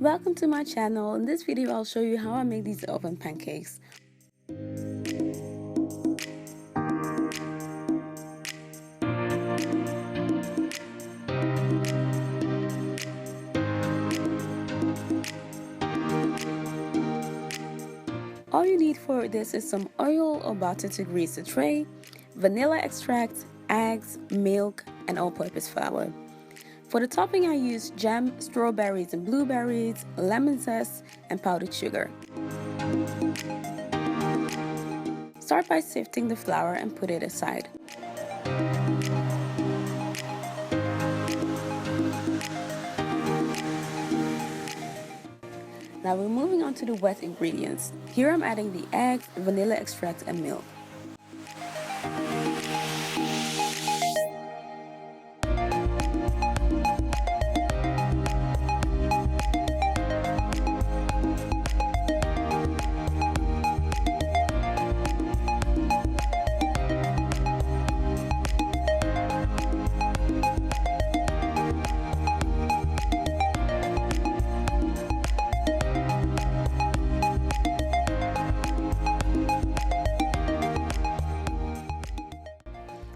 Welcome to my channel. In this video I'll show you how I make these oven pancakes. All you need for this is some oil or butter to grease the tray, vanilla extract, eggs, milk, and all-purpose flour. For the topping I use jam, strawberries and blueberries, lemon zest, and powdered sugar. Start by sifting the flour and put it aside. Now we're moving on to the wet ingredients. Here I'm adding the eggs, vanilla extract and milk.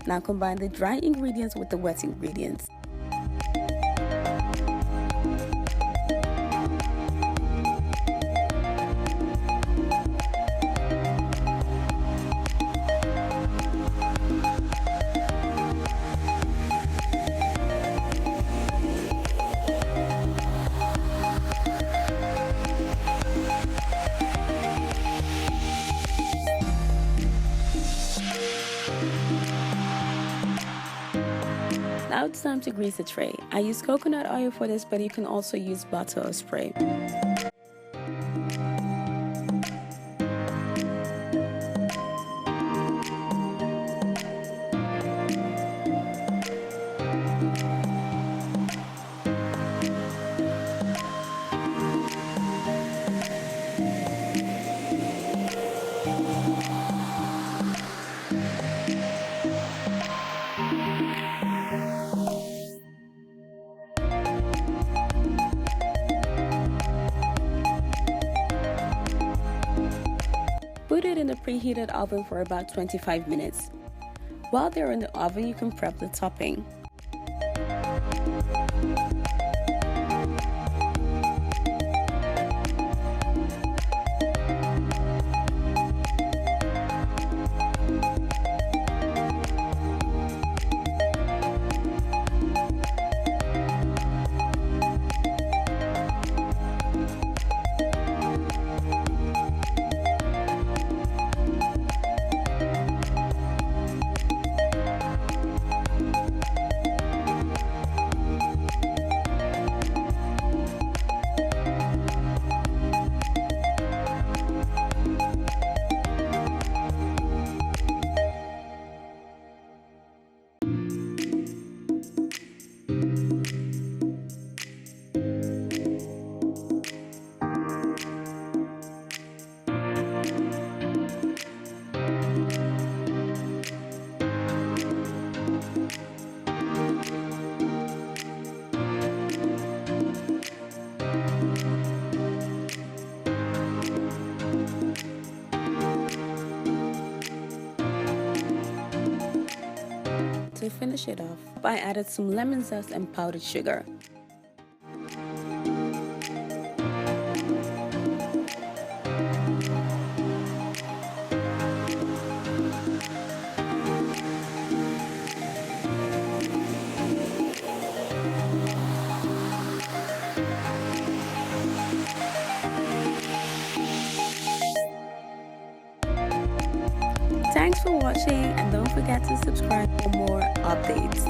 Now combine the dry ingredients with the wet ingredients. Now it's time to grease the tray. I use coconut oil for this, but you can also use butter or spray. Put it in the preheated oven for about 25 minutes. While they're in the oven, you can prep the topping. To finish it off, I added some lemon zest and powdered sugar. Thanks for watching and don't forget to subscribe for more updates.